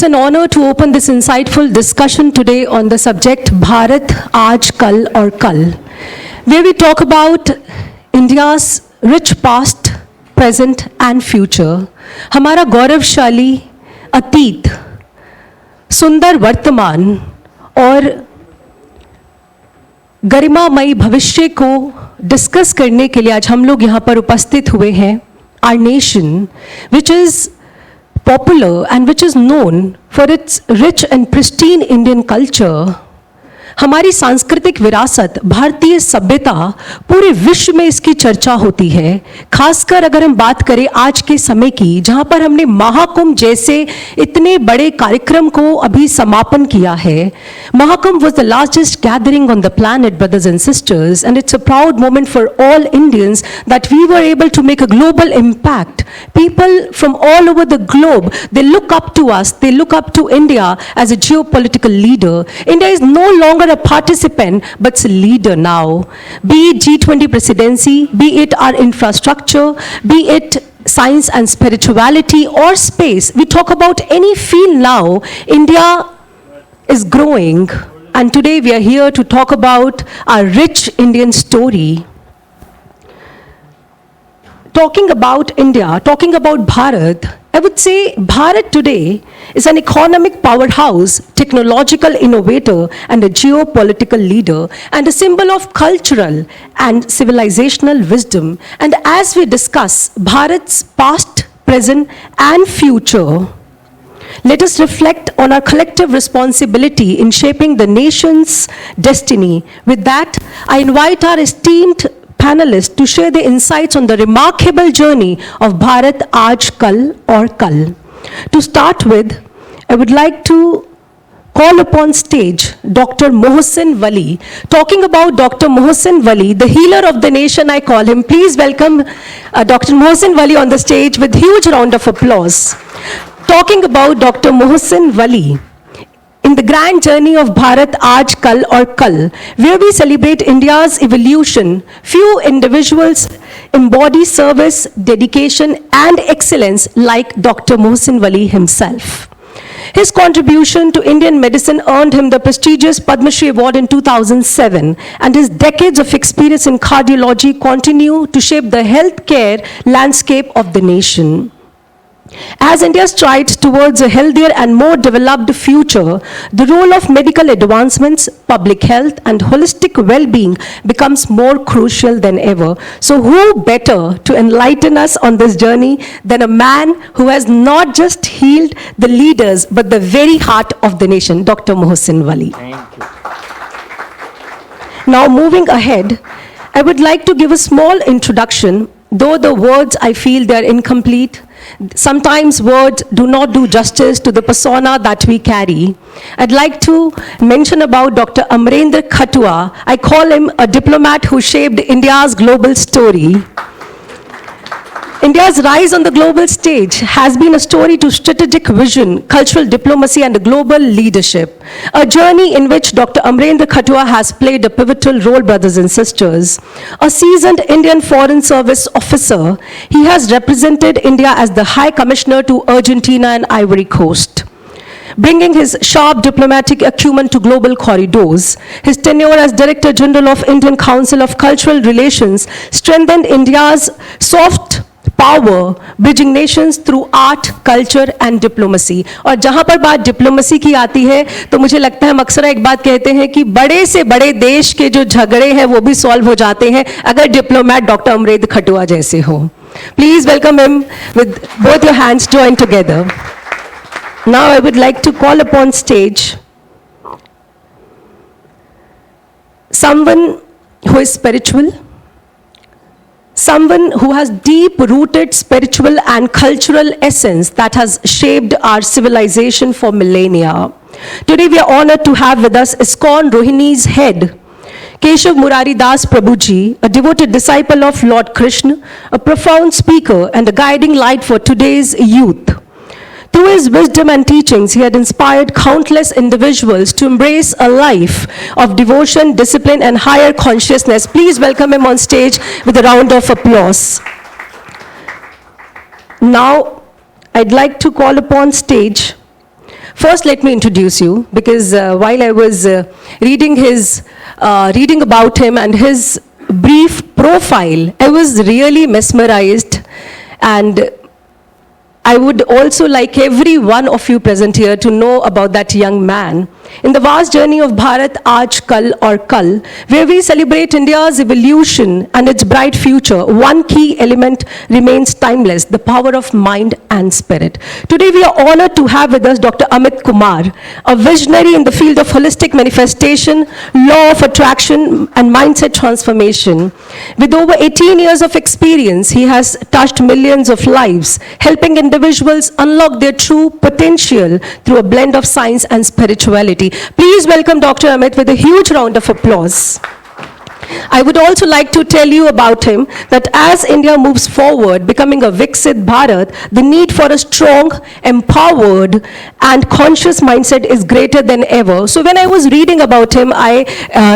It's an honor to open this insightful discussion today on the subject Bharat Aaj Kal aur Kal, where we talk about India's rich past, present and future. हमारा गौरवशाली अतीत, सुंदर वर्तमान और गरिमामयी भविष्य को discuss करने के लिए आज हम लोग यहाँ पर उपस्थित हुए हैं. Our nation, which is popular and which is known for its rich and pristine Indian culture, हमारी सांस्कृतिक विरासत, भारतीय सभ्यता, पूरे विश्व में इसकी चर्चा होती है. खासकर अगर हम बात करें आज के समय की, जहां पर हमने महाकुंभ जैसे इतने बड़े कार्यक्रम को अभी समापन किया है. Mahakumbh was the largest gathering on the planet, brothers and sisters, and it's a proud moment for all Indians that we were able to make a global impact. People from all over the globe, they look up to us, they look up to India as a geopolitical leader. India is no longer a participant, but it's a leader now. Be it G20 presidency, be it our infrastructure, be it science and spirituality or space. We talk about any field now, India is growing. And today we are here to talk about our rich Indian story. Talking about India, talking about Bharat, I would say Bharat today is an economic powerhouse, technological innovator, and a geopolitical leader, and a symbol of cultural and civilizational wisdom. And as we discuss Bharat's past, present, and future, let us reflect on our collective responsibility in shaping the nation's destiny. With that, I invite our esteemed panelists to share their insights on the remarkable journey of Bharat Aaj Kal aur Kal. To start with, I would like to call upon stage Dr. Mohsin Wali. Talking about Dr. Mohsin Wali, the healer of the nation, I call him. Please welcome Dr. Mohsin Wali on the stage with huge round of applause. Talking about Dr. Mohsin Wali, in the grand journey of Bharat Aaj Kal aur Kal, where we celebrate India's evolution, few individuals embody service, dedication and excellence like Dr. Mohsin Wali himself. His contribution to Indian medicine earned him the prestigious Padma Shri Award in 2007, and his decades of experience in cardiology continue to shape the healthcare landscape of the nation. As India strides towards a healthier and more developed future, the role of medical advancements, public health, and holistic well-being becomes more crucial than ever. So who better to enlighten us on this journey than a man who has not just healed the leaders, but the very heart of the nation, Dr. Mohsin Wali. Thank you. Now moving ahead, I would like to give a small introduction, though the words I feel they are incomplete. Sometimes words do not do justice to the persona that we carry. I'd like to mention about Dr. Amarendra Khatua. I call him a diplomat who shaped India's global story. India's rise on the global stage has been a story to strategic vision, cultural diplomacy, and global leadership. A journey in which Dr. Amarendra Khatua has played a pivotal role, brothers and sisters. A seasoned Indian Foreign Service officer, he has represented India as the High Commissioner to Argentina and Ivory Coast, bringing his sharp diplomatic acumen to global corridors. His tenure as Director General of Indian Council of Cultural Relations strengthened India's soft power, bridging nations through art, culture and diplomacy. और जहां पर बात diplomacy की आती है तो मुझे लगता है हम अक्सर एक बात कहते हैं कि बड़े से बड़े देश के जो झगड़े हैं वो भी सॉल्व हो जाते हैं अगर डिप्लोमेट डॉक्टर अमरेंद्र खटुआ जैसे हो. Please welcome him with both your hands joined together. Now I would like to call upon stage someone who is spiritual, someone who has deep-rooted spiritual and cultural essence that has shaped our civilization for millennia. Today we are honored to have with us ISKCON Rohini's head, Keshav Murari Das Prabhuji, a devoted disciple of Lord Krishna, a profound speaker and a guiding light for today's youth. Through his wisdom and teachings, he had inspired countless individuals to embrace a life of devotion, discipline, and higher consciousness. Please welcome him on stage with a round of applause. Now, I'd like to call upon stage First, let me introduce you because while I was reading about him and his brief profile, I was really mesmerized, and I would also like every one of you present here to know about that young man. In the vast journey of Bharat Aaj Kal or Kal, where we celebrate India's evolution and its bright future, one key element remains timeless, the power of mind and spirit. Today we are honored to have with us Dr. Amit Kumar, a visionary in the field of holistic manifestation, law of attraction and mindset transformation. With over 18 years of experience, he has touched millions of lives, helping individuals unlock their true potential through a blend of science and spirituality. Please welcome Dr. Amit with a huge round of applause. I would also like to tell you about him that as India moves forward, becoming a Viksit Bharat, the need for a strong, empowered, and conscious mindset is greater than ever. So when I was reading about him, I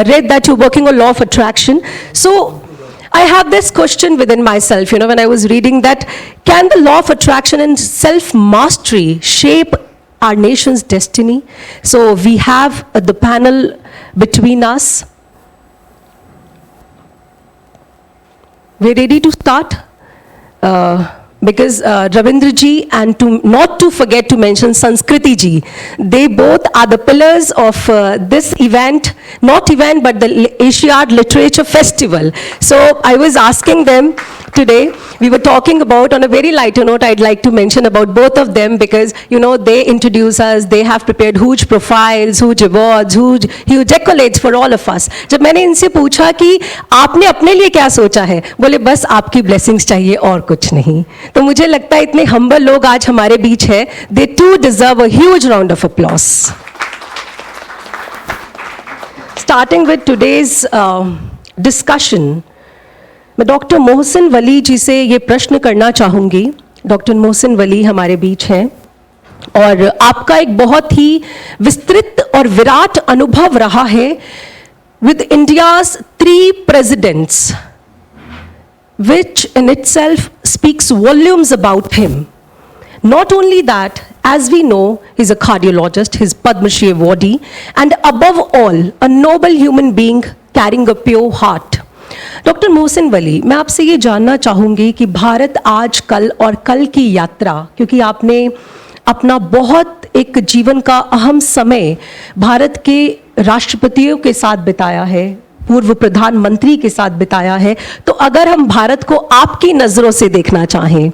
read that you're working on law of attraction. So I have this question within myself, when I was reading that, can the law of attraction and self-mastery shape our nation's destiny? So we have the panel between us. We're ready to start because Ravindra ji, and not to forget to mention Sanskriti ji, they both are the pillars of this event, but the Asiad Literature Festival. So I was asking them today, we were talking about, on a very lighter note, I'd like to mention about both of them because, they introduce us, they have prepared huge profiles, huge awards, huge accolades for all of us. जब मैंने इनसे पूछा कि आपने अपने लिए क्या सोचा है, बोले बस आपकी blessings चाहिए और कुछ नहीं. तो मुझे लगता है इतने humble लोग आज हमारे बीच है, they too deserve a huge round of applause. Starting with today's discussion, मैं डॉक्टर मोहसिन वली जी से ये प्रश्न करना चाहूँगी. डॉक्टर मोहसिन वली हमारे बीच हैं और आपका एक बहुत ही विस्तृत और विराट अनुभव रहा है with India's 3 presidents, which in itself speaks volumes about him. Not only that, as we know, he's a cardiologist, he's Padma Shri awardee, and above all, a noble human being carrying a pure heart. Doctor Mohsin Wali, मैं आपसे ये जानना चाहूँगी कि भारत आज कल और कल की यात्रा, क्योंकि आपने अपना बहुत एक जीवन का अहम समय भारत के राष्ट्रपतियों के साथ बिताया है, पूर्व प्रधानमंत्री के साथ बिताया है, तो अगर हम भारत को आपकी नज़रों से देखना चाहें,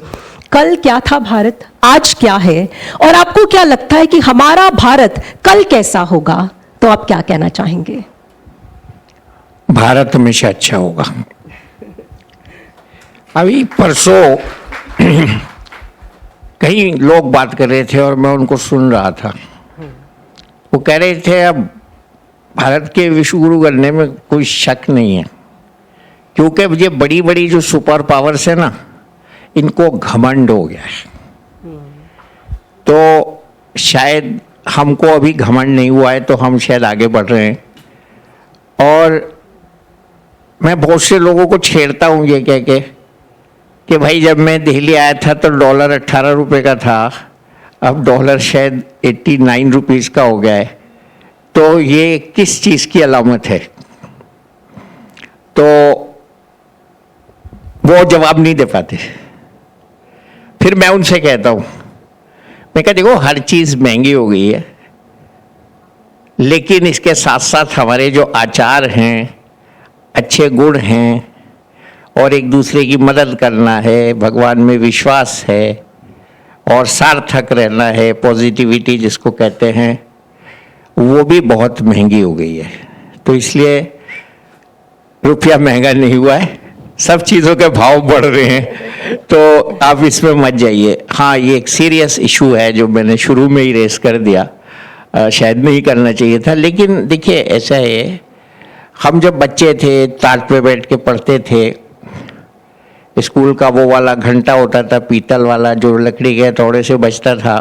कल क्या था भारत, आज क्या है, और आपको क्या लगता है कि हमारा भारत कल कैसा होगा, तो आप क्या कहना चाहेंगे? भारत हमेशा अच्छा होगा. अभी परसों कई लोग बात कर रहे थे और मैं उनको सुन रहा था. वो कह रहे थे अब भारत के विश्व गुरु बनने में कोई शक नहीं है, क्योंकि ये बड़ी बड़ी जो सुपर पावर्स है ना, इनको घमंड हो गया है. तो शायद हमको अभी घमंड नहीं हुआ है, तो हम शायद आगे बढ़ रहे हैं. और मैं बहुत से लोगों को छेड़ता हूँ ये कह के कि भाई जब मैं दिल्ली आया था तो डॉलर 18 रुपये का था, अब डॉलर शायद 89 रुपीज़ का हो गया है. तो ये किस चीज़ की अलामत है? तो वो जवाब नहीं दे पाते. फिर मैं उनसे कहता हूँ, मैं कहता देखो हर चीज़ महंगी हो गई है, लेकिन इसके साथ साथ हमारे जो आचार हैं, अच्छे गुण हैं, और एक दूसरे की मदद करना है, भगवान में विश्वास है, और सार्थक रहना है, पॉजिटिविटी जिसको कहते हैं, वो भी बहुत महंगी हो गई है. तो इसलिए रुपया महंगा नहीं हुआ है, सब चीज़ों के भाव बढ़ रहे हैं. तो आप इसमें मत जाइए. हाँ, ये एक सीरियस इशू है जो मैंने शुरू में ही रेस कर दिया, शायद नहीं करना चाहिए था. लेकिन देखिए ऐसा है, हम जब बच्चे थे टाट पे बैठ के पढ़ते थे, स्कूल का वो वाला घंटा होता था पीतल वाला जो लकड़ी के हथौड़े से बजता था,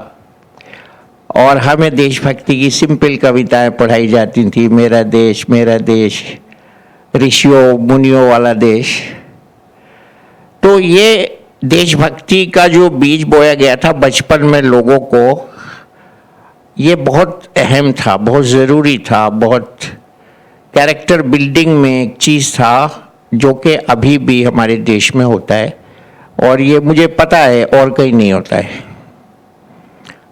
और हमें देशभक्ति की सिंपल कविताएं पढ़ाई जाती थी, मेरा देश, ऋषियों मुनियों वाला देश. तो ये देशभक्ति का जो बीज बोया गया था बचपन में लोगों को, ये बहुत अहम था, बहुत ज़रूरी था, बहुत कैरेक्टर बिल्डिंग में एक चीज़ था जो कि अभी भी हमारे देश में होता है, और ये मुझे पता है और कहीं नहीं होता है।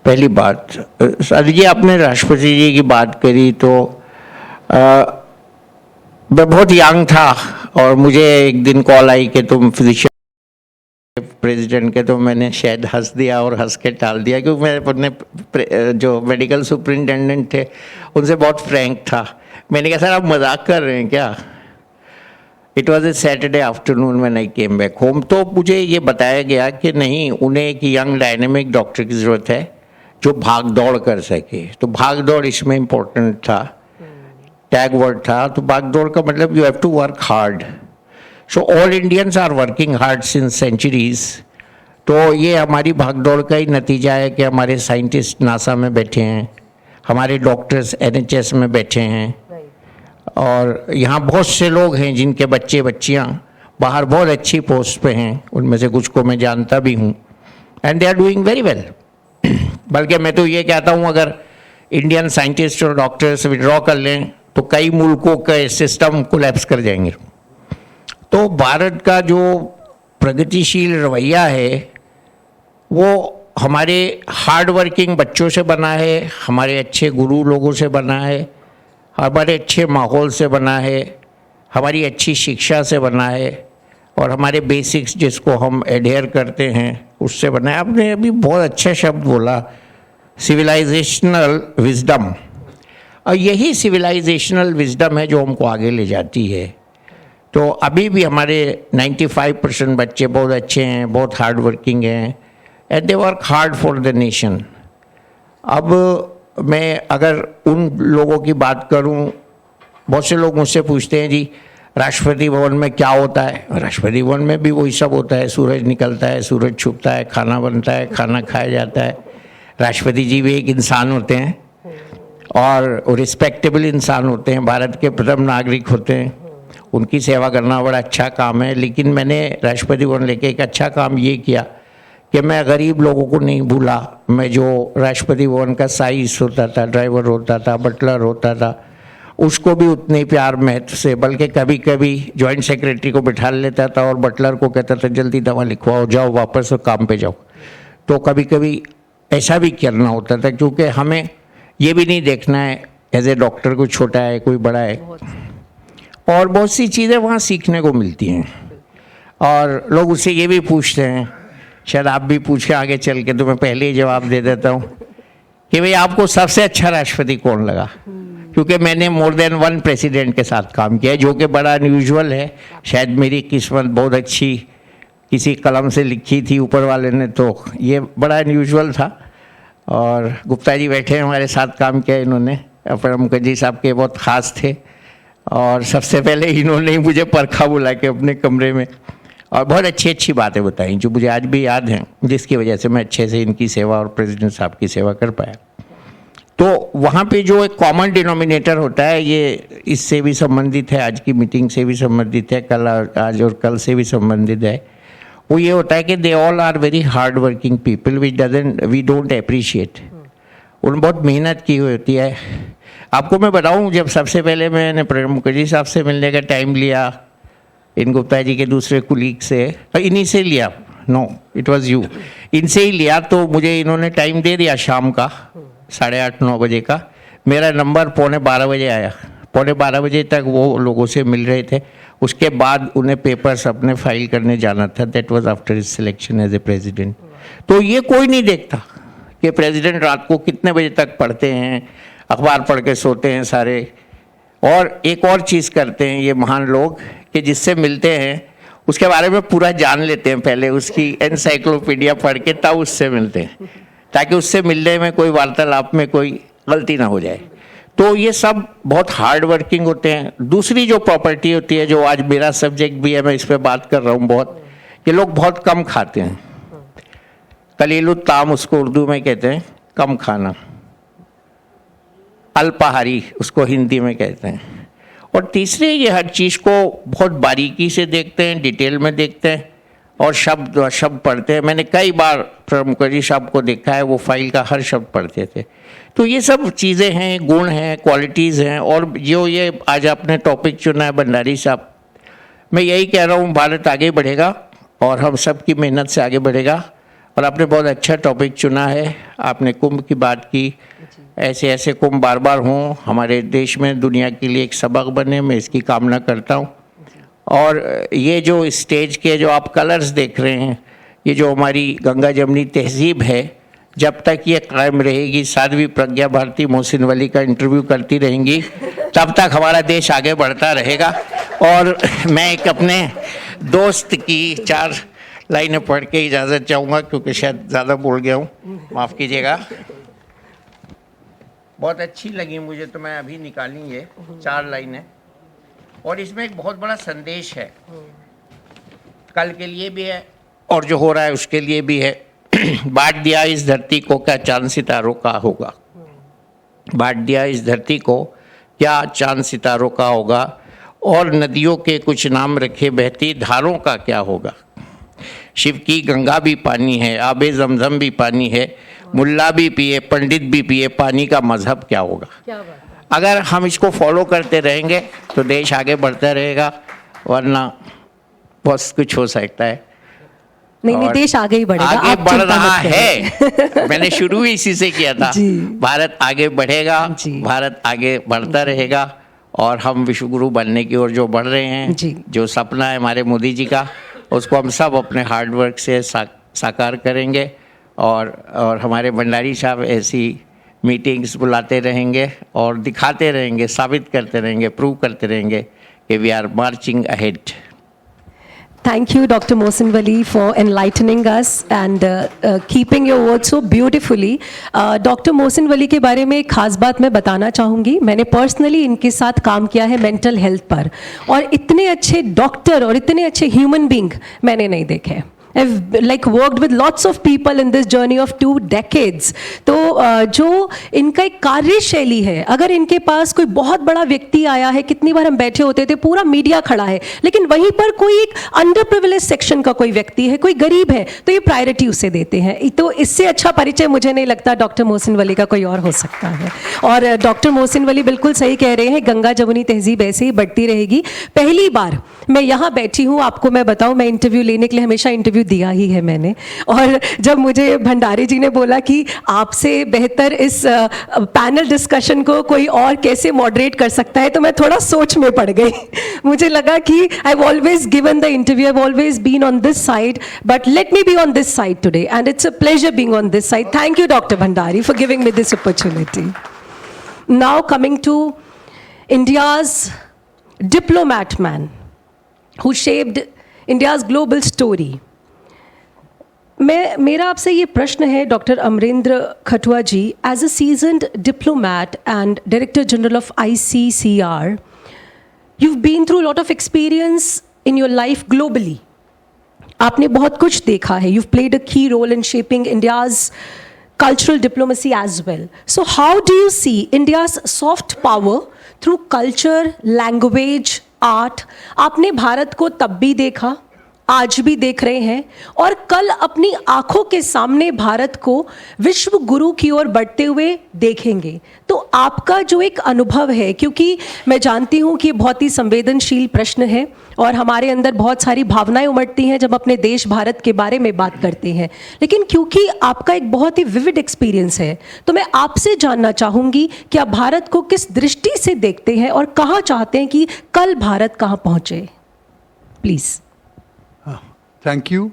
पहली बात, सर जी आपने राष्ट्रपति जी की बात करी तो मैं बहुत यंग था और मुझे एक दिन कॉल आई कि तुम फिजिशियन प्रेसिडेंट के, तो मैंने शायद हंस दिया और हंस के टाल दिया, क्योंकि मैं अपने जो मेडिकल सुपरिटेंडेंट थे उनसे बहुत फ्रैंक था। मैंने कहा सर आप मजाक कर रहे हैं क्या? It was a Saturday afternoon when I came back home. तो मुझे ये बताया गया कि नहीं, उन्हें एक यंग डायनेमिक डॉक्टर की ज़रूरत है जो भाग दौड़ कर सके। तो भाग दौड़ इसमें इम्पोर्टेंट था, टैग वर्ड था। तो भाग दौड़ का मतलब you have to work hard. So all Indians are working hard since centuries. तो ये हमारी भागदौड़ का ही नतीजा है कि हमारे साइंटिस्ट नासा में बैठे हैं, हमारे डॉक्टर्स NHS में बैठे हैं, और यहाँ बहुत से लोग हैं जिनके बच्चे बच्चियाँ बाहर बहुत अच्छी पोस्ट पे हैं। उनमें से कुछ को मैं जानता भी हूँ, and they are doing very well. बल्कि मैं तो ये कहता हूँ, अगर इंडियन साइंटिस्ट और डॉक्टर्स विड्रॉ कर लें तो कई मुल्कों के सिस्टम कोलैप्स कर जाएंगे। तो भारत का जो प्रगतिशील रवैया है वो हमारे हार्ड वर्किंग बच्चों से बना है, हमारे अच्छे गुरु लोगों से बना है, हमारे अच्छे माहौल से बना है, हमारी अच्छी शिक्षा से बना है, और हमारे बेसिक्स जिसको हम एडहेयर करते हैं उससे बना है। आपने अभी बहुत अच्छा शब्द बोला, सिविलाइजेशनल विजडम, और यही सिविलाइजेशनल विजडम है जो हमको आगे ले जाती है। तो अभी भी हमारे 95% बच्चे बहुत अच्छे हैं, बहुत हार्ड वर्किंग हैं, and they work hard for the nation. अब मैं अगर उन लोगों की बात करूं, बहुत से लोग मुझसे पूछते हैं जी राष्ट्रपति भवन में क्या होता है? राष्ट्रपति भवन में भी वही सब होता है, सूरज निकलता है, सूरज छुपता है, खाना बनता है, खाना खाया जाता है। राष्ट्रपति जी भी एक इंसान होते हैं और रिस्पेक्टेबल इंसान होते हैं, भारत के प्रथम नागरिक होते हैं, उनकी सेवा करना बड़ा अच्छा काम है। लेकिन मैंने राष्ट्रपति भवन लेके एक अच्छा काम ये किया कि मैं गरीब लोगों को नहीं भूला। मैं जो राष्ट्रपति भवन का साइज होता था, ड्राइवर होता था, बटलर होता था, उसको भी उतने प्यार महत्व से, बल्कि कभी कभी जॉइंट सेक्रेटरी को बिठा लेता था और बटलर को कहता था जल्दी दवा लिखवाओ, जाओ वापस काम पे जाओ। तो कभी कभी ऐसा भी करना होता था, क्योंकि हमें ये भी नहीं देखना है एज ए डॉक्टर कोई छोटा है कोई बड़ा है, और बहुत सी चीज़ें वहाँ सीखने को मिलती हैं। और लोग उससे ये भी पूछते हैं, शायद आप भी पूछे आगे चल के, तो मैं पहले ही जवाब दे देता हूँ कि भाई आपको सबसे अच्छा राष्ट्रपति कौन लगा? क्योंकि मैंने मोर देन वन प्रेसिडेंट के साथ काम किया है, जो कि बड़ा अनयूजुअल है। शायद मेरी किस्मत बहुत अच्छी किसी कलम से लिखी थी ऊपर वाले ने, तो ये बड़ा अनयूजुअल था। और गुप्ता जी बैठे हैं हमारे साथ काम किया इन्होंने, प्रणब मुखर्जी साहब के बहुत ख़ास थे, और सबसे पहले इन्होंने ही मुझे परखा बुला के अपने कमरे में, और बहुत अच्छी अच्छी बातें बताई जो मुझे आज भी याद हैं, जिसकी वजह से मैं अच्छे से इनकी सेवा और प्रेसिडेंट साहब की सेवा कर पाया। तो वहाँ पे जो एक कॉमन डिनोमिनेटर होता है, ये इससे भी संबंधित है, आज की मीटिंग से भी संबंधित है, आज और कल से भी संबंधित है। वो ये होता है कि they all are very hard working people we don't appreciate. उन्होंने बहुत मेहनत की हुई होती है। आपको मैं बताऊं, जब सबसे पहले मैंने प्रणब मुखर्जी साहब से मिलने का टाइम लिया, इन गुप्ता जी के दूसरे कुलीग से, इन्हीं से लिया, नो इट वाज यू, इनसे ही लिया, तो मुझे इन्होंने टाइम दे दिया शाम का 8:30-9 बजे का। मेरा नंबर 11:45 बजे आया, 11:45 बजे तक वो लोगों से मिल रहे थे। उसके बाद उन्हें पेपर्स अपने फाइल करने जाना था। That was after his selection as a president. तो ये कोई नहीं देखता कि प्रेसिडेंट रात को कितने बजे तक पढ़ते हैं, अखबार पढ़ के सोते हैं सारे। और एक और चीज़ करते हैं ये महान लोग कि जिससे मिलते हैं उसके बारे में पूरा जान लेते हैं, पहले उसकी एनसाइक्लोपीडिया पढ़ के तब उससे मिलते हैं, ताकि उससे मिलने में कोई वार्तालाप में कोई गलती ना हो जाए। तो ये सब बहुत हार्ड वर्किंग होते हैं। दूसरी जो प्रॉपर्टी होती है, जो आज मेरा सब्जेक्ट भी है, मैं इस पर बात कर रहा हूँ बहुत, कि लोग बहुत कम खाते हैं। कलीलुत ताम उसको उर्दू में कहते हैं, कम खाना, अल्पाहारी उसको हिंदी में कहते हैं। और तीसरे, ये हर चीज़ को बहुत बारीकी से देखते हैं, डिटेल में देखते हैं, और शब्द शब्द पढ़ते हैं। मैंने कई बार प्रणब मुखर्जी साहब को देखा है, वो फाइल का हर शब्द पढ़ते थे। तो ये सब चीज़ें हैं, गुण हैं, क्वालिटीज़ हैं। और जो ये आज आपने टॉपिक चुना है भंडारी साहब, मैं यही कह रहा हूँ, भारत आगे बढ़ेगा और हम सब की मेहनत से आगे बढ़ेगा। और आपने बहुत अच्छा टॉपिक चुना है, आपने कुंभ की बात की। ऐसे ऐसे कुंभ बार बार हों हमारे देश में, दुनिया के लिए एक सबक बने, मैं इसकी कामना करता हूँ। और ये जो स्टेज के जो आप कलर्स देख रहे हैं, ये जो हमारी गंगा जमनी तहजीब है, जब तक ये कायम रहेगी, साध्वी प्रज्ञा भारती मोहसिन वली का इंटरव्यू करती रहेंगी, तब तक हमारा देश आगे बढ़ता रहेगा। और मैं एक अपने दोस्त की 4 लाइनें पढ़ के इजाज़त चाहूँगा, क्योंकि शायद ज़्यादा बोल गया हूँ, माफ़ कीजिएगा। बहुत अच्छी लगी मुझे, तो मैं अभी निकाली ये 4 लाइनें, और इसमें एक बहुत बड़ा संदेश है, कल के लिए भी है और जो हो रहा है उसके लिए भी है। बांट दिया इस धरती को, क्या चांद सितारों का होगा। बांट दिया इस धरती को, क्या चांद सितारों का होगा। और नदियों के कुछ नाम रखे, बहती धारों का क्या होगा। शिव की गंगा भी पानी है, आबे जमजम भी पानी है, मुल्ला भी पिए पंडित भी पिए, पानी का मजहब क्या होगा। अगर हम इसको फॉलो करते रहेंगे तो देश आगे बढ़ता रहेगा, वरना बहुत कुछ हो सकता है। नहीं, देश आगे ही बढ़ेगा, आगे आप बढ़ चिंता रहा मत करिए। है। मैंने शुरू ही इसी से किया था। भारत आगे बढ़ेगा, भारत आगे बढ़ता रहेगा, और हम विश्व गुरु बनने की ओर जो बढ़ रहे हैं, जो सपना है हमारे मोदी जी का, उसको हम सब अपने हार्ड वर्क से साकार करेंगे। और हमारे भंडारी साहब ऐसी मीटिंग्स बुलाते रहेंगे और दिखाते रहेंगे, साबित करते रहेंगे, प्रूव करते रहेंगे कि we are marching ahead. Thank you, Dr. Mohsin Wali, for enlightening us and keeping your words so beautifully. Dr. Mohsin Wali के बारे में एक खास बात मैं बताना चाहूँगी। मैंने पर्सनली इनके साथ काम किया है मेंटल हेल्थ पर, और इतने अच्छे डॉक्टर और इतने अच्छे ह्यूमन बींग मैंने नहीं देखे। I've like worked with lots of people in this journey of 2 decades. तो जो इनका एक कार्यशैली है, अगर इनके पास कोई बहुत बड़ा व्यक्ति आया है, कितनी बार हम बैठे होते थे, पूरा मीडिया खड़ा है, लेकिन वहीं पर कोई एक अंडर प्रिविलेज सेक्शन का कोई व्यक्ति है, कोई गरीब है, तो ये प्रायोरिटी उसे देते हैं। तो इससे अच्छा परिचय मुझे नहीं लगता डॉक्टर मोहसिन वली का कोई और हो सकता है। और डॉक्टर मोहसिन वली बिल्कुल सही कह रहे हैं, गंगा जमुनी तहजीब ऐसे ही बढ़ती रहेगी। पहली बार मैं यहाँ बैठी हूँ, आपको मैं बताऊँ, मैं इंटरव्यू लेने के लिए हमेशा इंटरव्यू दिया ही है मैंने, और जब मुझे भंडारी जी ने बोला कि आपसे बेहतर इस पैनल डिस्कशन को कोई और कैसे मॉडरेट कर सकता है, तो मैं थोड़ा सोच में पड़ गई। मुझे लगा कि I have always given the interview, I have always been on this side, but let me be on this side today, and it's a pleasure being on this side. Thank you doctor Bhandari for giving me this opportunity. Now coming to India's diplomat man who shaped India's global story. मेरा आपसे ये प्रश्न है doctor Amarendra Khatua ji, as a seasoned diplomat and director general of ICCR, you've been through a lot of experience in your life globally. आपने बहुत कुछ देखा है. You've played a key role in shaping India's cultural diplomacy as well. So how do you see India's soft power through culture, language, art? आपने भारत को तब भी देखा, आज भी देख रहे हैं, और कल अपनी आंखों के सामने भारत को विश्व गुरु की ओर बढ़ते हुए देखेंगे. तो आपका जो एक अनुभव है, क्योंकि मैं जानती हूं कि ये बहुत ही संवेदनशील प्रश्न है और हमारे अंदर बहुत सारी भावनाएं उमड़ती हैं जब अपने देश भारत के बारे में बात करते हैं, लेकिन क्योंकि आपका एक बहुत ही विविड एक्सपीरियंस है, तो मैं आपसे जानना चाहूँगी कि आप भारत को किस दृष्टि से देखते हैं और कहाँ चाहते हैं कि कल भारत कहाँ पहुँचे. Please. Thank you.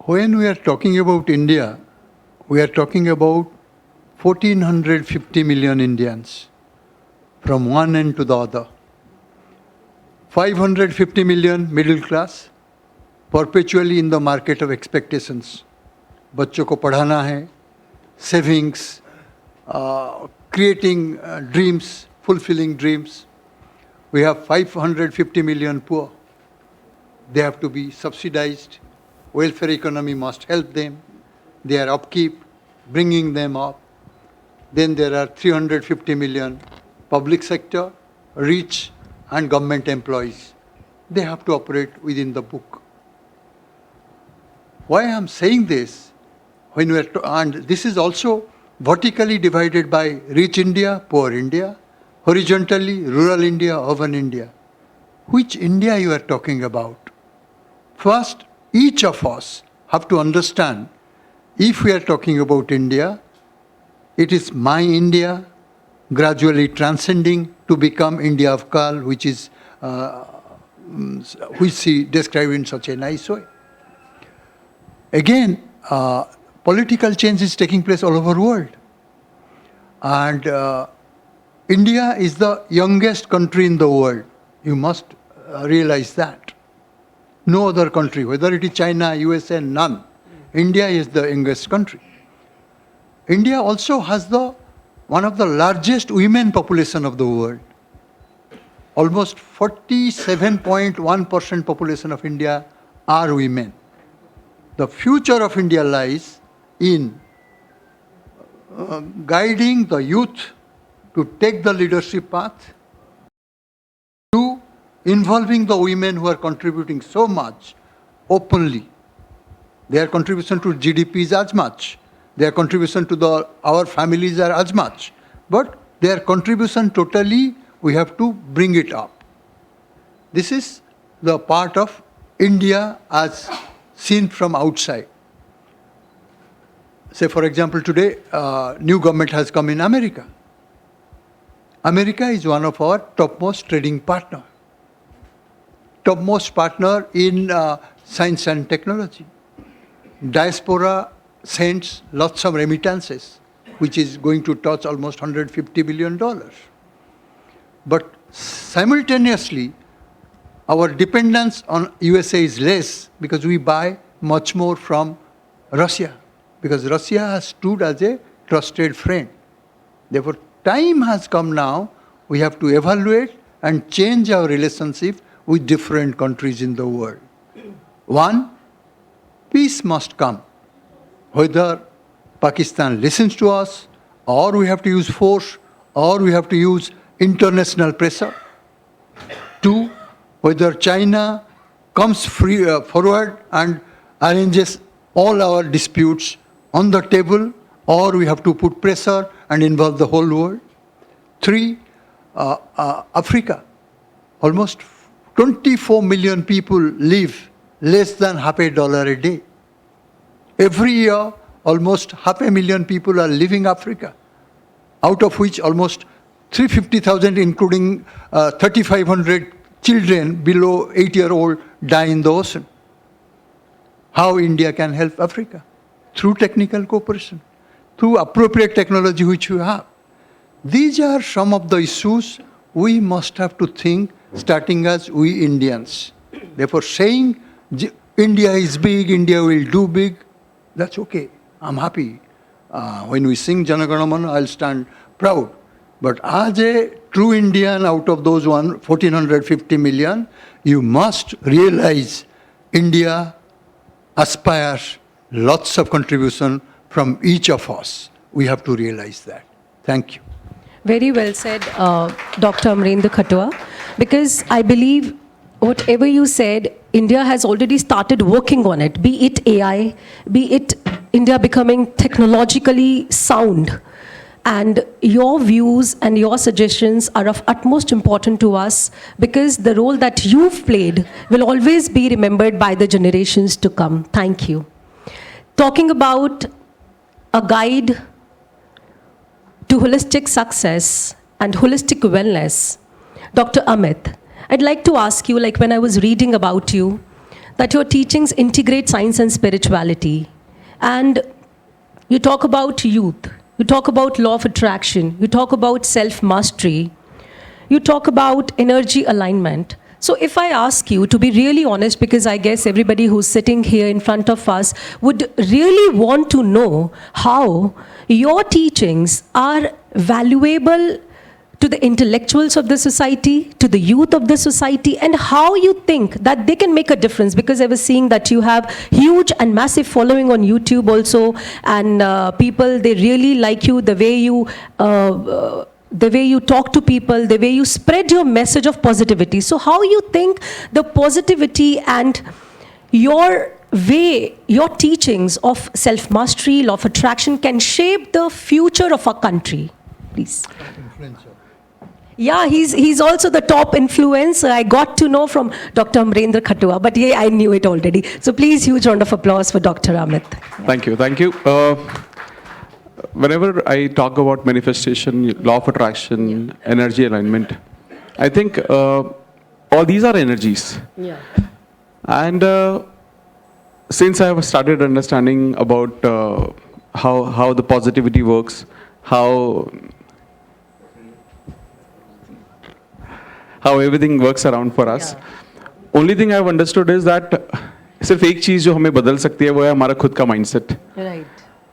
When we are talking about India, we are talking about 1450 million Indians from one end to the other. 550 million middle class, perpetually in the market of expectations. बच्चों को पढ़ाना है, savings, creating dreams, fulfilling dreams. We have 550 million poor. They have to be subsidized. Welfare economy must help them. Their upkeep, bringing them up. Then there are 350 million public sector, rich and government employees. They have to operate within the book. Why I'm saying this, and this is also vertically divided by rich India, poor India, horizontally rural India, urban India. Which India you are talking about? First, each of us have to understand, if we are talking about India, it is my India, gradually transcending to become India of Kal, which is which she described in such a nice way. Again, political change is taking place all over the world. And India is the youngest country in the world. You must realize that. No other country, whether it is China, USA, none. India is the youngest country. India also has one of the largest women population of the world. Almost 47.1% population of India are women. The future of India lies in guiding the youth to take the leadership path, to involving the women who are contributing so much openly. Their contribution to GDP is as much. Their contribution to our families are as much. But their contribution totally, we have to bring it up. This is the part of India as seen from outside. Say, for example, today, new government has come in America. America is one of our topmost trading partner. Topmost partner in science and technology. Diaspora sends lots of remittances, which is going to touch almost $150 billion. But simultaneously, our dependence on USA is less because we buy much more from Russia, because Russia has stood as a trusted friend. Therefore, time has come now, we have to evaluate and change our relationship with different countries in the world. One, peace must come. Whether Pakistan listens to us, or we have to use force, or we have to use international pressure. Two, whether China comes forward and arranges all our disputes on the table, or we have to put pressure and involve the whole world. Three, Africa. Almost 24 million people live less than $0.50 a day. Every year, almost 500,000 people are leaving Africa, out of which almost 350,000, including 3,500 children below 8-year-old, die in the ocean. How India can help Africa? Through technical cooperation, through appropriate technology which we have. These are some of the issues we must have to think, starting as we Indians. Therefore, saying India is big, India will do big, that's okay. I'm happy. When we sing Jana Gana Mana, I'll stand proud. But as a true Indian out of those 1,450 million, you must realize India aspires lots of contribution from each of us. We have to realize that. Thank you. Very well said, Dr. Amarendra Khatua, because I believe whatever you said, India has already started working on it, be it AI, be it India becoming technologically sound. And your views and your suggestions are of utmost importance to us, because the role that you've played will always be remembered by the generations to come. Thank you. Talking about a guide to holistic success and holistic wellness, Dr. Amit, I'd like to ask you, like when I was reading about you, that your teachings integrate science and spirituality. And you talk about youth, you talk about law of attraction, you talk about self-mastery, you talk about energy alignment. So if I ask you to be really honest, because I guess everybody who's sitting here in front of us would really want to know how your teachings are valuable to the intellectuals of the society, to the youth of the society, and how you think that they can make a difference. Because I was seeing that you have huge and massive following on YouTube also, and people, they really like you, the way you talk to people, the way you spread your message of positivity. So how you think the positivity and your way your teachings of self-mastery, law of attraction can shape the future of our country? Please. Influencer. Yeah, he's also the top influencer. I got to know from Dr. Amrendra Khatua, but yeah, I knew it already. So please, huge round of applause for Dr. Amit. Thank you. Thank you. Whenever I talk about manifestation, law of attraction, energy alignment, I think all these are energies. Yeah. And since I have started understanding about how the positivity works, how everything works around for us, only thing I have understood is that सिर्फ एक चीज़ जो हमें बदल सकती है वो है हमारा खुद का माइंडसेट. Right.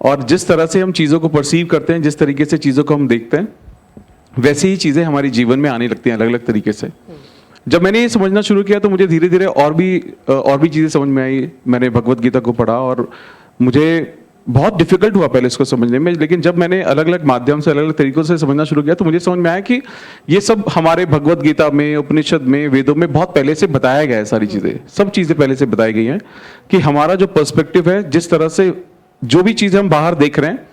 और जिस तरह से हम चीज़ों को परसीव करते हैं, जिस तरीके से चीज़ों को हम देखते हैं, वैसे ही चीज़ें हमारे जीवन में आने लगती हैं अलग अलग तरीके से. जब मैंने ये समझना शुरू किया तो मुझे धीरे धीरे और भी चीज़ें समझ में आई. मैंने भगवत गीता को पढ़ा और मुझे बहुत डिफिकल्ट हुआ पहले इसको समझने में, लेकिन जब मैंने अलग अलग माध्यम से अलग अलग तरीकों से समझना शुरू किया तो मुझे समझ में आया कि ये सब हमारे भगवत गीता में, उपनिषद में, वेदों में बहुत पहले से बताया गया है. सारी चीज़ें, सब चीज़ें पहले से बताई गई हैं कि हमारा जो पर्सपेक्टिव है, जिस तरह से जो भी चीज़ हम बाहर देख रहे हैं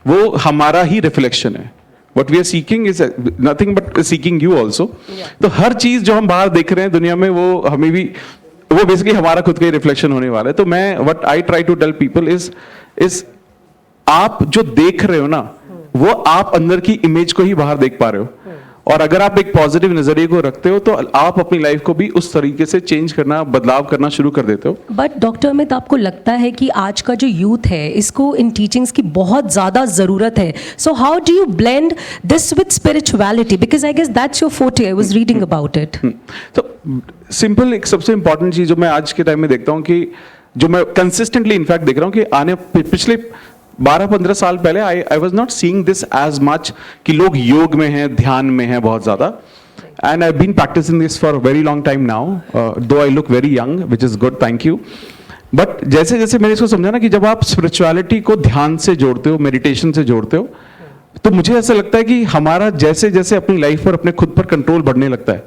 वो हमारा ही रिफ्लेक्शन है. What we are seeking is nothing but seeking you also. तो हर चीज जो हम बाहर देख रहे हैं दुनिया में वो हमें भी, वो बेसिकली हमारा खुद का ही रिफ्लेक्शन होने वाला है. तो मैं what I try to tell people is आप जो देख रहे हो ना वो आप अंदर की इमेज को ही बाहर देख पा रहे हो. और अगर आप एक पॉजिटिव नजरिए को रखते हो तो आप अपनी लाइफ को भी उस तरीके से चेंज करना, बदलाव करना शुरू कर देते हो. बट डॉक्टर अमित, आपको लगता है कि आज का जो यूथ है इसको इन टीचिंग्स की बहुत ज़्यादा ज़रूरत है. So how do you blend this with spirituality, because I guess that's your forte. I was reading about it. तो सिंपल एक सबसे इंपॉर्टेंट चीज जो मैं आज के टाइम में देखता हूँ कि जो मैं कंसिस्टेंटली इनफैक्ट देख रहा हूँ कि आने पिछले 12-15 साल पहले I was not seeing this as much कि लोग योग में हैं, ध्यान में हैं बहुत ज्यादा. And I been practising this for very long time now, though I look very young, which is good, thank you. But जैसे जैसे मैंने इसको समझा ना कि जब आप स्पिरिचुअलिटी को ध्यान से जोड़ते हो, मेडिटेशन से जोड़ते हो, तो मुझे ऐसा लगता है कि हमारा जैसे जैसे अपनी लाइफ पर, अपने खुद पर कंट्रोल बढ़ने लगता है,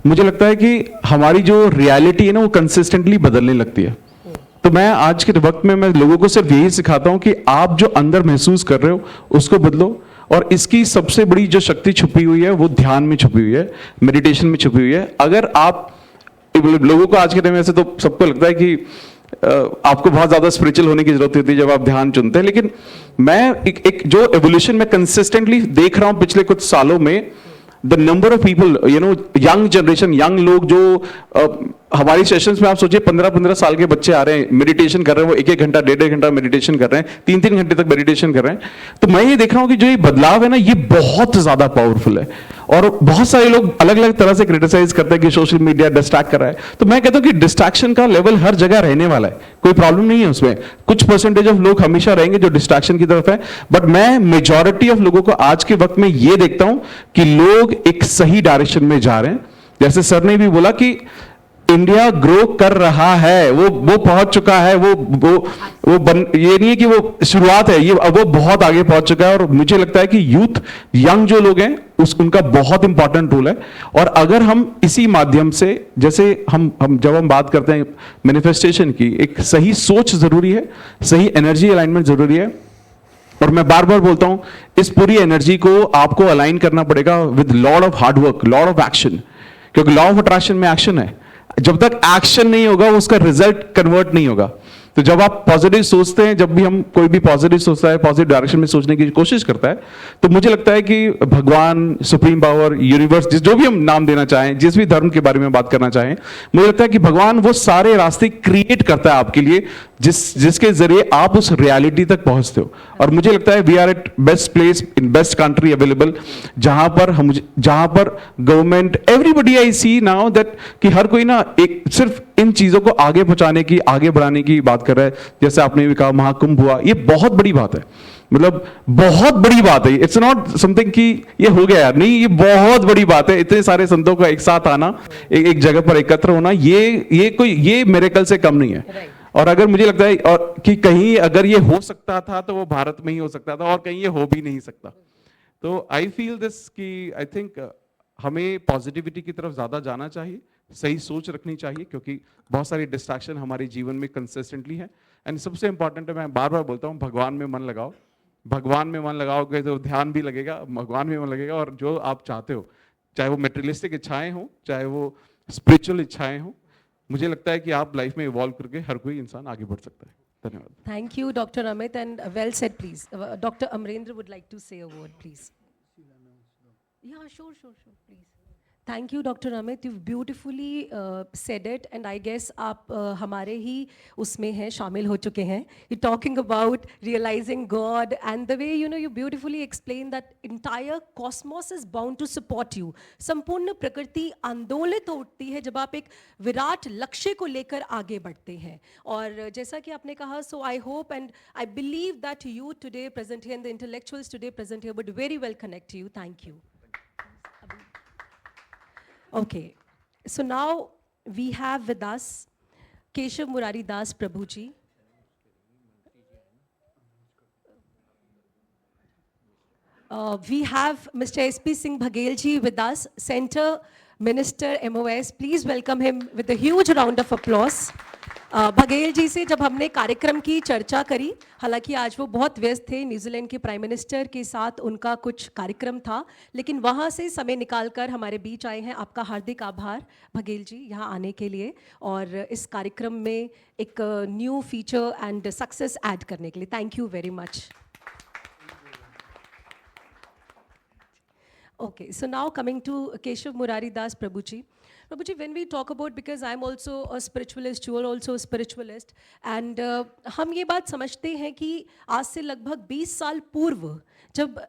मुझे लगता है कि हमारी जो रियलिटी है ना वो कंसिस्टेंटली बदलने लगती है. तो मैं आज के वक्त में मैं लोगों को सिर्फ यही सिखाता हूं कि आप जो अंदर महसूस कर रहे हो उसको बदलो. और इसकी सबसे बड़ी जो शक्ति छुपी हुई है वो ध्यान में छुपी हुई है, मेडिटेशन में छुपी हुई है. अगर आप लोगों को आज के टाइम में ऐसे तो सबको लगता है कि आपको बहुत ज्यादा स्पिरिचुअल होने की जरूरत होती है जब आप ध्यान चुनते हैं, लेकिन मैं एक जो एवोल्यूशन में कंसिस्टेंटली देख रहा हूं पिछले कुछ सालों में, the number of people, young generation, young लोग जो हमारी सेशंस में आप सोचिए 15-15 साल के बच्चे आ रहे हैं, मेडिटेशन कर रहे हैं, वो 1-1 घंटा 1.5 घंटा मेडिटेशन कर रहे हैं, 3-3 घंटे तक मेडिटेशन कर रहे हैं. तो मैं ये देख रहा हूं कि जो ये बदलाव है ना ये बहुत ज्यादा पावरफुल है. और बहुत सारे लोग अलग अलग तरह से क्रिटिसाइज करते हैं कि सोशल मीडिया डिस्ट्रैक्ट कर रहा है. तो मैं कहता हूं कि डिस्ट्रैक्शन का लेवल हर जगह रहने वाला है, कोई प्रॉब्लम नहीं है उसमें. कुछ परसेंटेज ऑफ लोग हमेशा रहेंगे जो डिस्ट्रैक्शन की तरफ है, बट मैं मेजॉरिटी ऑफ लोगों को आज के वक्त में ये देखता हूं कि लोग एक सही डायरेक्शन में जा रहे हैं. जैसे सर ने भी बोला कि इंडिया ग्रो कर रहा है, वो पहुंच चुका है, ये नहीं है कि वो शुरुआत है, ये वो बहुत आगे पहुंच चुका है. और मुझे लगता है कि यूथ, यंग जो लोग हैं उनका बहुत इंपॉर्टेंट रोल है. और अगर हम इसी माध्यम से, जैसे हम जब हम बात करते हैं मैनिफेस्टेशन की, एक सही सोच जरूरी है, सही एनर्जी अलाइनमेंट जरूरी है. और मैं बार बार बोलता हूं इस पूरी एनर्जी को आपको अलाइन करना पड़ेगा with lot of hard work, lot of action, क्योंकि लॉ ऑफ अट्रैक्शन में एक्शन है. जब तक एक्शन नहीं होगा उसका रिजल्ट कन्वर्ट नहीं होगा. तो जब आप पॉजिटिव सोचते हैं, जब भी हम कोई भी पॉजिटिव सोचता है, पॉजिटिव डायरेक्शन में सोचने की कोशिश करता है, तो मुझे लगता है कि भगवान, सुप्रीम पावर, यूनिवर्स, जो भी हम नाम देना चाहें, जिस भी धर्म के बारे में बात करना चाहें, मुझे लगता है कि भगवान वो सारे रास्ते क्रिएट करता है आपके लिए जिसके जरिए आप उस रियलिटी तक पहुंचते हो. और मुझे लगता है we are at best place in best country available, जहां पर government, everybody I see now that कि हर कोई ना एक सिर्फ इन चीजों को आगे पहुंचाने की, आगे बढ़ाने की बात कर रहा है. जैसे आपने भी कहा महाकुंभ हुआ, ये बहुत बड़ी बात है, मतलब बहुत बड़ी बात है. इट्स नॉट समथिंग कि ये हो गया यार, नहीं, ये बहुत बड़ी बात है. इतने सारे संतों का एक साथ आना, एक जगह पर एकत्र होना, ये मिरेकल से कम नहीं है. और अगर मुझे लगता है और कि कहीं अगर ये हो सकता था तो वो भारत में ही हो सकता था, और कहीं ये हो भी नहीं सकता. तो आई फील दिस कि आई थिंक हमें पॉजिटिविटी की तरफ ज्यादा जाना चाहिए, सही सोच रखनी चाहिए, क्योंकि बहुत सारी डिस्ट्रैक्शन हमारे जीवन में कंसिस्टेंटली है। एंड सबसे इंपॉर्टेंट है, मैं बार बार बोलता हूँ, भगवान में मन लगाओ। भगवान में मन लगाओगे तो ध्यान भी लगेगा, भगवान में मन लगेगा, और जो आप चाहते हो, चाहे वो मेटेरियलिस्टिक इच्छाएं हो, चाहे वो स्पिरिचुअल इच्छाएं हो, मुझे लगता है कि आप लाइफ में इवॉल्व करके हर कोई इंसान आगे बढ़ सकता है। धन्यवाद। Thank you, Dr. Amit, and well said, please. Dr. Amrendra would like to say a word, please. Yeah, sure, please. Thank you, Dr. Amit. You've beautifully said it, and I guess आप हमारे ही उसमें हैं, शामिल हो चुके हैं. You're talking about realizing God, and the way you beautifully explain that entire cosmos is bound to support you. संपूर्ण प्रकृति आंदोलित उठती है जब आप एक विराट लक्ष्य को लेकर आगे बढ़ते हैं. और जैसा कि आपने कहा, so I hope and I believe that you today present here and the intellectuals today present here would very well connect to you. Thank you. Okay, so now we have with us Keshav Murari Das Prabhu ji. We have Mr. S.P. Singh Baghel ji with us, Center Minister MOS. Please welcome him with a huge round of applause. Baghel ji से जब हमने कार्यक्रम की चर्चा करी, हालांकि आज वो बहुत व्यस्त थे, न्यूजीलैंड के प्राइम मिनिस्टर के साथ उनका कुछ कार्यक्रम था, लेकिन वहाँ से समय निकालकर हमारे बीच आए हैं. आपका हार्दिक आभार बघेल जी यहाँ आने के लिए और इस कार्यक्रम में एक new feature and success add करने के लिए. Thank you very much. Okay, so now coming to Keshav Murari Das Prabhuji. Prabhuji, when we talk about, because I'm also a spiritualist, you are also a spiritualist, and हम ये बात समझते हैं कि आज से लगभग 20 साल पूर्व जब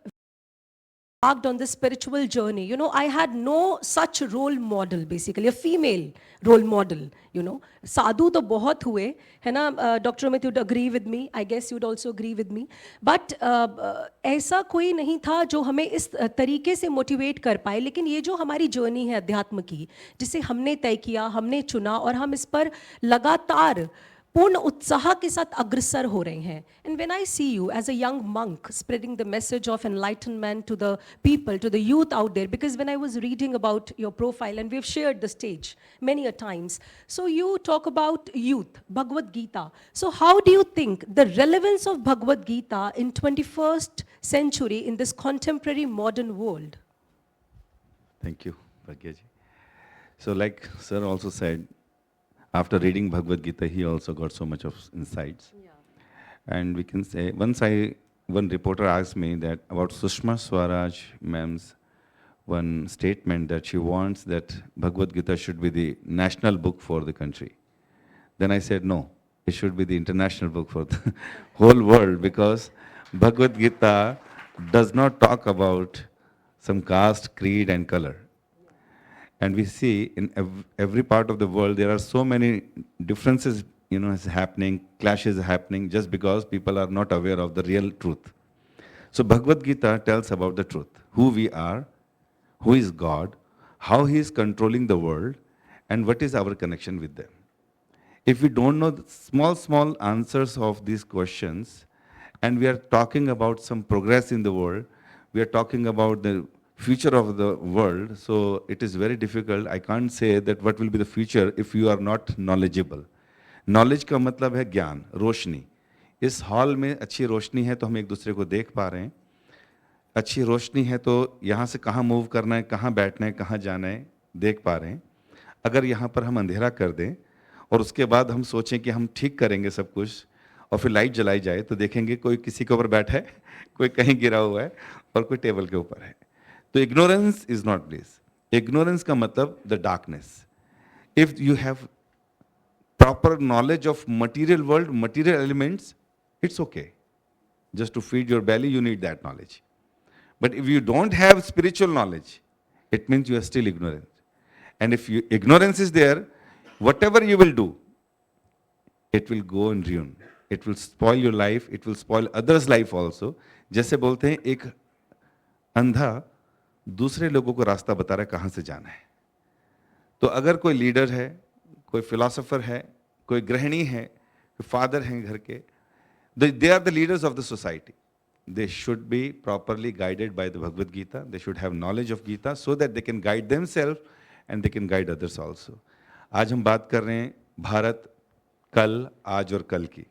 embarked on this spiritual journey, I had no such role model, basically, a female role model, Sadhu तो बहुत हुए, है ना, Dr. Amit, you'd agree with me, I guess you'd also agree with me, but ऐसा कोई नहीं था जो हमें इस तरीके से मोटिवेट कर पाए. लेकिन ये जो हमारी जर्नी है अध्यात्म की, जिसे हमने तय किया, हमने चुना और हम इस पर लगातार पूर्ण उत्साह के साथ अग्रसर हो रहे हैं. And when I see you as a young monk spreading the message of enlightenment to the people, to the youth out there, because when I was reading about your profile, and we've shared the stage many a times, so you talk about youth, Bhagavad Gita. So how do you think the relevance of Bhagavad Gita in 21st century in this contemporary modern world? Thank you, Bhagya ji. So like sir also said, after reading Bhagavad Gita, he also got so much of insights. Yeah. And we can say, one reporter asked me that about Sushma Swaraj ma'am's one statement that she wants that Bhagavad Gita should be the national book for the country. Then I said, no, it should be the international book for the whole world, because Bhagavad Gita does not talk about some caste, creed and color. And we see in every part of the world, there are so many differences, is happening, clashes happening, just because people are not aware of the real truth. So Bhagavad Gita tells about the truth, who we are, who is God, how He is controlling the world, and what is our connection with them. If we don't know the small answers of these questions, and we are talking about some progress in the world, we are talking about the future of the world, so it is very difficult. I can't say that what will be the future if you are not knowledgeable. Knowledge का मतलब है ज्ञान, रोशनी. इस hall में अच्छी रोशनी है तो हम एक दूसरे को देख पा रहे हैं. अच्छी रोशनी है तो यहाँ से कहाँ मूव करना है, कहाँ बैठना है, कहाँ जाना है, देख पा रहे हैं. अगर यहाँ पर हम अंधेरा कर दें और उसके बाद हम सोचें कि हम ठीक करेंगे सब कुछ और फिर लाइट जलाई जाए तो देखेंगे कोई किसी के ऊपर बैठा है, कोई कहीं गिरा हुआ है और कोई टेबल के ऊपर है. तो ignorance is not bliss. Ignorance का मतलब the darkness. If you have proper knowledge of material world, material elements, it's okay. Just to feed your belly, you need that knowledge. But if you don't have spiritual knowledge, it means you are still ignorant. And if ignorance is there, whatever you will do, it will go in ruin. It will spoil your life. It will spoil others' life also. जैसे बोलते हैं एक अंधा दूसरे लोगों को रास्ता बता रहा है कहाँ से जाना है. तो अगर कोई लीडर है, कोई फिलोसोफर है, कोई गृहिणी है, फादर हैं घर के, they are the leaders of the society. They should be properly guided by the Bhagavad Gita. They should have knowledge of Gita so that they can guide themselves and they can guide others also. आज हम बात कर रहे हैं भारत कल, आज और कल की।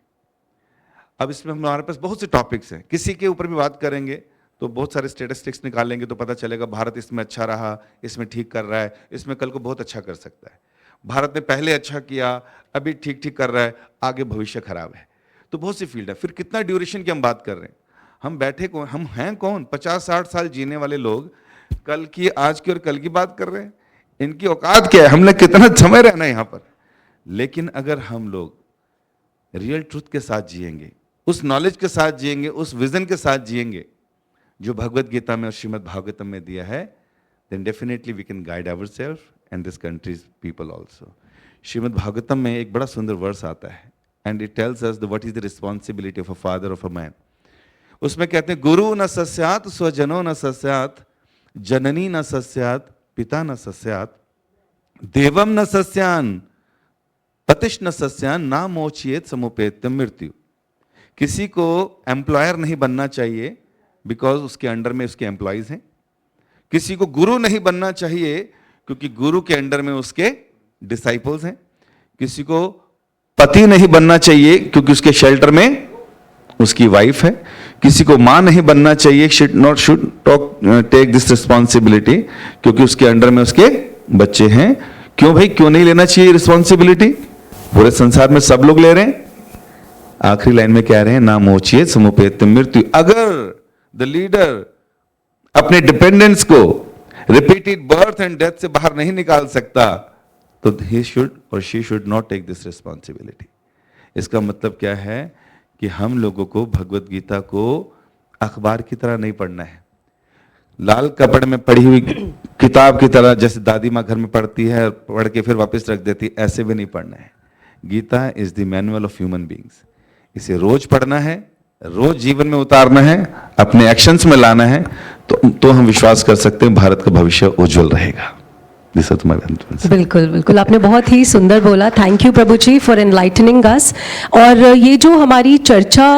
अब इसमें हमारे पास बहुत से टॉपिक्स हैं, किसी के ऊपर भी बात करेंगे तो बहुत सारे स्टेटिस्टिक्स निकालेंगे तो पता चलेगा भारत इसमें अच्छा रहा, इसमें ठीक कर रहा है, इसमें कल को बहुत अच्छा कर सकता है। भारत ने पहले अच्छा किया, अभी ठीक ठीक कर रहा है, आगे भविष्य खराब है। तो बहुत सी फील्ड है। फिर कितना ड्यूरेशन की हम बात कर रहे हैं? हम बैठे कौन, हम हैं कौन? 50-60 साल जीने वाले लोग कल की, आज की और कल की बात कर रहे हैं। इनकी औकात क्या है? हमने कितना समय रहना है यहाँ पर? लेकिन अगर हम लोग रियल ट्रूथ के साथ जिएंगे, उस नॉलेज के साथ जिएंगे, उस विजन के साथ जिएंगे जो भगवत गीता में और श्रीमद् भागवतम में दिया है, then definitely we can guide ourselves and this country's people also. Shrimad Bhagavatam में एक बड़ा सुंदर वर्स आता है and it tells us what is the responsibility of a father of a man. उसमें कहते हैं गुरु न सस्यात स्वजनो न सस्यात जननी न सस्यात पिता न सस्यात देवम न सस्यान पतिश न सस्यान ना मोचियेत समुपेत्यम मृत्यु। किसी को एम्प्लॉयर नहीं बनना चाहिए बिकॉज उसके अंडर में उसके एम्प्लॉयज हैं। किसी को गुरु नहीं बनना चाहिए क्योंकि गुरु के अंडर में उसके डिसाइपल्स हैं। किसी को पति नहीं बनना चाहिए क्योंकि उसके शेल्टर में उसकी वाइफ है। किसी को मां नहीं बनना चाहिए, शुड टेक दिस रिस्पॉन्सिबिलिटी, क्योंकि उसके अंडर में उसके बच्चे हैं। क्यों भाई, क्यों नहीं लेना चाहिए रिस्पॉन्सिबिलिटी? पूरे संसार में सब लोग ले रहे हैं। आखिरी लाइन में कह रहे हैं ना मोचिए समुपेत मृत्यु। अगर द लीडर अपने डिपेंडेंट्स को रिपीटेड बर्थ एंड डेथ से बाहर नहीं निकाल सकता तो ही शुड और she should not take this responsibility. इसका मतलब क्या है कि हम लोगों को भगवत गीता को अखबार की तरह नहीं पढ़ना है, लाल कपड़े में पढ़ी हुई किताब की तरह, जैसे दादी माँ घर में पढ़ती है पढ़ के फिर वापस रख देती है, ऐसे भी नहीं पढ़ना है। Gita is the manual of human beings. इसे रोज पढ़ना है, रोज जीवन में उतारना है, अपने एक्शंस में लाना है, तो हम विश्वास कर सकते हैं भारत का भविष्य उज्जवल रहेगा। बिल्कुल बिल्कुल, आपने बहुत ही सुंदर बोला। Thank you Prabhu ji for enlightening us. और ये जो हमारी चर्चा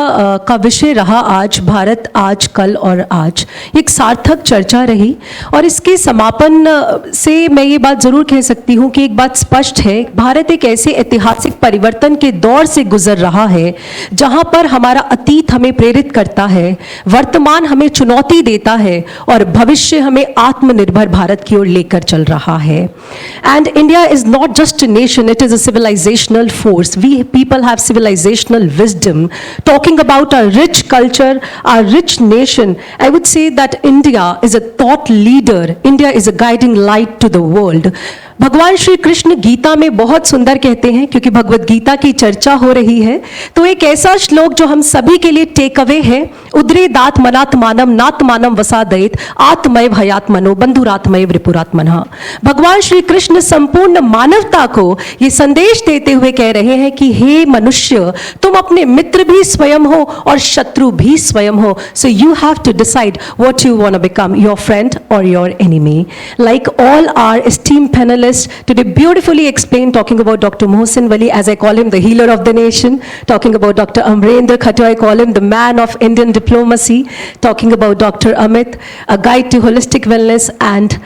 का विषय रहा आज, भारत आज कल और आज, एक सार्थक चर्चा रही। और इसके समापन से मैं ये बात ज़रूर कह सकती हूँ कि एक बात स्पष्ट है, भारत एक ऐसे ऐतिहासिक परिवर्तन के दौर से गुजर रहा है जहाँ पर हमारा अतीत हमें प्रेरित करता है, वर्तमान हमें चुनौती देता है और भविष्य हमें आत्मनिर्भर भारत की ओर लेकर चल रहा है। And India is not just a nation, it is a civilizational force. We people have civilizational wisdom. Talking about our rich culture, our rich nation, I would say that India is a thought leader. India is a guiding light to the world. भगवान श्री कृष्ण गीता में बहुत सुंदर कहते हैं, क्योंकि भगवत गीता की चर्चा हो रही है तो एक ऐसा श्लोक जो हम सभी के लिए टेक अवे है, उद्रे दात मनात मानम नात मानम वसादयित आत्मय भयात्मनो बंधुरात्मय रिपुरात्मनः। भगवान श्री कृष्ण संपूर्ण मानवता को ये संदेश देते हुए कह रहे हैं कि हे मनुष्य, तुम अपने मित्र भी स्वयं हो और शत्रु भी स्वयं हो। So you have to decide what you want to become, your friend और your enemy. Like all our esteemed panellist today beautifully explained, talking about Dr. Mohsin Wali, as I call him, the healer of the nation, talking about Dr. Amrendra Khatoi, I call him the man of Indian diplomacy, talking about Dr. Amit, a guide to holistic wellness, and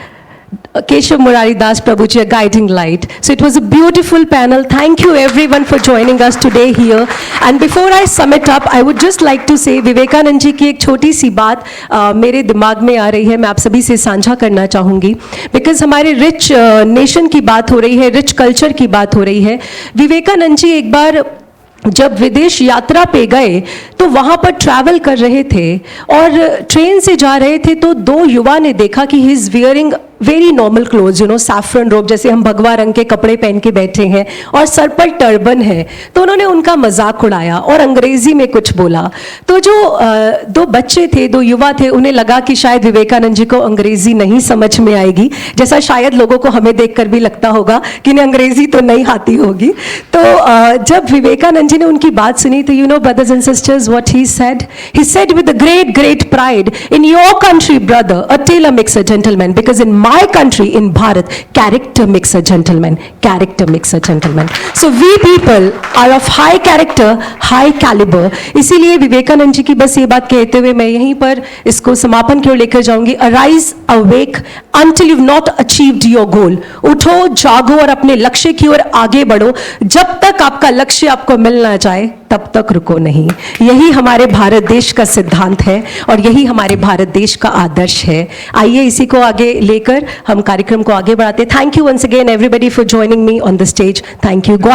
Keshav Murari Das Prabhuji, a guiding light. So it was a beautiful panel. Thank you everyone for joining us today here. And before I sum it up, I would just like to say, Vivekananda ji की एक छोटी सी बात मेरे दिमाग में आ रही है, मैं आप सभी से साझा करना चाहूँगी। बिकॉज हमारे रिच नेशन की बात हो रही है, रिच कल्चर की बात हो रही है। विवेकानंद जी एक बार जब विदेश यात्रा पे गए तो वहाँ पर ट्रैवल कर रहे थे और ट्रेन से जा रहे थे तो दो युवा ने देखा कि he is wearing very normal clothes, you know, saffron रोब, जैसे हम भगवा रंग के कपड़े पहन के बैठे हैं और सर पर टर्बन है। तो उन्होंने उनका मजाक उड़ाया और अंग्रेजी में कुछ बोला। तो जो दो बच्चे थे, दो युवा थे, उन्हें लगा कि शायद विवेकानंद जी को अंग्रेजी नहीं समझ में आएगी, जैसा शायद लोगों को हमें देखकर भी लगता होगा कि इन्हें अंग्रेजी तो नहीं आती होगी। तो जब विवेकानंद जी ने उनकी बात सुनी तो, you know brothers and sisters, what he said with great pride, in your country brother, a tailor makes a gentleman, because in my country, in Bharat, character makes a gentleman. Character makes a gentleman. So we people are of high character, high caliber. इसीलिए विवेकानंद जी की बस ये बात कहते हुए मैं यहीं पर इसको समापन की ओर लेकर जाऊंगी. Arise, awake until you've not achieved your goal. उठो, जागो और अपने लक्ष्य की ओर आगे बढ़ो. जब तक आपका लक्ष्य आपको मिल ना जाए तब तक रुको नहीं. यही हमारे भारत देश का सिद्धांत है और यही हमारे भारत देश का आदर्श है. आइए इसी को आगे लेकर हम कार्यक्रम को आगे बढ़ाते. Thank you once again everybody for joining me on the stage. Thank you.